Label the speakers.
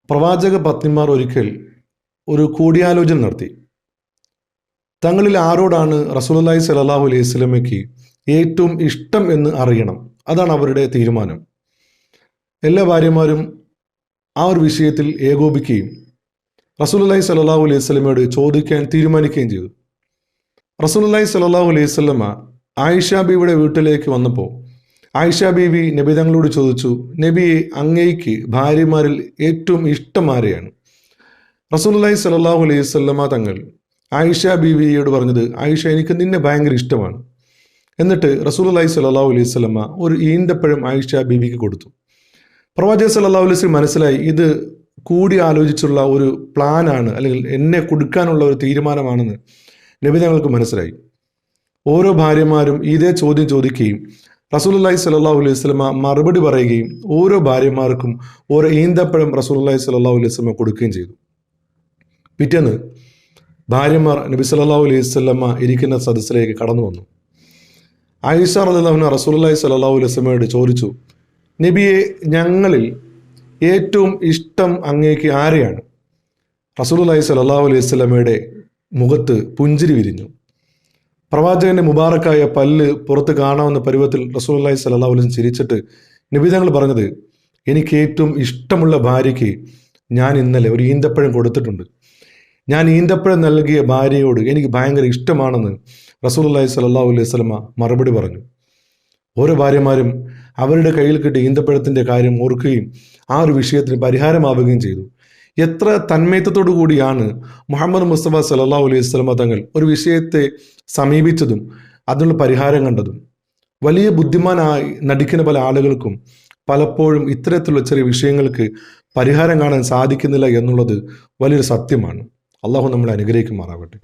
Speaker 1: പ്രവാചക പത്നിമാർ ഒരിക്കൽ ഒരു കൂടിയാലോചന നടത്തി. തങ്ങളിൽ ആരോടാണ് റസൂലുള്ളാഹി സ്വല്ലല്ലാഹു അലൈഹി വസല്ലമയ്ക്ക് ഏറ്റവും ഇഷ്ടം എന്ന് അറിയണം. അതാണ് അവരുടെ തീരുമാനം. എല്ലാ ഭാര്യമാരും ആ ഒരു വിഷയത്തിൽ ഏകോപിക്കുകയും റസൂലുള്ളാഹി സ്വല്ലല്ലാഹു അലൈഹി വസല്ലമയോട് ചോദിക്കാൻ തീരുമാനിക്കുകയും ചെയ്തു. റസൂലുള്ളാഹി സ്വല്ലല്ലാഹു അലൈഹി വസല്ലമ ആയിഷ ബീവിയുടെ വീട്ടിലേക്ക് വന്നപ്പോൾ ആയിഷ ബീവി നബി തങ്ങളോട് ചോദിച്ചു, നബിയെ, അങ്ങേക്ക് ഭാര്യമാരിൽ ഏറ്റവും ഇഷ്ടം ആരെയാണ്? റസൂലുള്ളാഹി സ്വല്ലല്ലാഹു അലൈഹി വസല്ലമ തങ്ങൾ ആയിഷ ബീവിയോട് പറഞ്ഞത്, ആയിഷ, എനിക്ക് നിന്നെ ഭയങ്കര ഇഷ്ടമാണ്. എന്നിട്ട് റസൂലുള്ളാഹി സ്വല്ലല്ലാഹു അലൈഹി വസല്ലമ ഒരു ഈന്തപ്പഴം ആയിഷ ബീവിക്ക് കൊടുത്തു. പ്രവാചകൻ സല്ലല്ലാഹു അലൈഹി വസല്ലം മനസ്സിലായി, ഇത് കൂടി ആലോചിച്ചുള്ള ഒരു പ്ലാനാണ്, അല്ലെങ്കിൽ എന്നെ കൊടുക്കാനുള്ള ഒരു തീരുമാനമാണെന്ന് നബി തങ്ങൾക്ക് മനസ്സിലായി. ഓരോ ഭാര്യമാരും ഇതേ ചോദ്യം ചോദിക്കുകയും റസൂലുള്ളാഹി സ്വല്ലല്ലാഹു അലൈഹി വസല്ലമ മറുപടി പറയുകയും ഓരോ ഭാര്യമാർക്കും ഓരോ ഈന്തപ്പഴം റസൂലുള്ളാഹി സ്വല്ലല്ലാഹു അലൈഹി വസല്ലമ കൊടുക്കുകയും ചെയ്തു. പിറ്റേന്ന് ഭാര്യമാർ നബി സല്ലല്ലാഹു അലൈഹി വസല്ലമ ഇരിക്കുന്ന സദസ്സിലേക്ക് കടന്നു വന്നു. ആയിഷ റളിയല്ലാഹു അൻഹ റസൂലുള്ളാഹി സ്വല്ലല്ലാഹു അലൈഹി വസല്ലമയോട് ചോദിച്ചു, നബിയെ, ഞങ്ങളിൽ ഏറ്റവും ഇഷ്ടം അങ്ങേക്ക് ആരെയാണ്? റസൂലുള്ളാഹി സ്വല്ലല്ലാഹു അലൈഹി വസല്ലമയുടെ മുഖത്ത് പുഞ്ചിരി വിരിഞ്ഞു. പ്രവാചകന്റെ മുബാറക്കായ പല്ല് പുറത്ത് കാണാവുന്ന പരുവത്തിൽ റസൂലുള്ളാഹി സ്വല്ലല്ലാഹു അലൈഹി വസല്ലം ചിരിച്ചിട്ട് നബി തങ്ങൾ പറഞ്ഞത്, എനിക്ക് ഏറ്റവും ഇഷ്ടമുള്ള ഭാര്യയ്ക്ക് ഞാൻ ഇന്നലെ ഒരു ഈന്തപ്പഴം കൊടുത്തിട്ടുണ്ട്. ഞാൻ ഈന്തപ്പഴം നൽകിയ ഭാര്യയോട് എനിക്ക് ഭയങ്കര ഇഷ്ടമാണെന്ന് റസൂലുള്ളാഹി സ്വല്ലല്ലാഹു അലൈഹി വസല്ലമ മറുപടി പറഞ്ഞു. ഓരോ ഭാര്യമാരും അവരുടെ കയ്യിൽ കിട്ടിയ ഈന്തപ്പഴത്തിൻ്റെ കാര്യം ഓർക്കുകയും ആ ഒരു വിഷയത്തിന് പരിഹാരമാവുകയും ചെയ്തു. എത്ര തന്മയത്വത്തോടു കൂടിയാണ് മുഹമ്മദ് മുസ്തഫ സല്ലല്ലാഹു അലൈഹി വസല്ലമ തങ്ങൾ ഒരു വിഷയത്തെ സമീപിച്ചതും അതിനുള്ള പരിഹാരം കണ്ടതും. വലിയ ബുദ്ധിമാനായി നടിക്കുന്ന പല ആളുകൾക്കും പലപ്പോഴും ഇത്തരത്തിലുള്ള ചെറിയ വിഷയങ്ങൾക്ക് പരിഹാരം കാണാൻ സാധിക്കുന്നില്ല എന്നുള്ളത് വലിയൊരു സത്യമാണ്. അള്ളാഹു നമ്മളെ അനുഗ്രഹിക്കുമാറാവട്ടെ.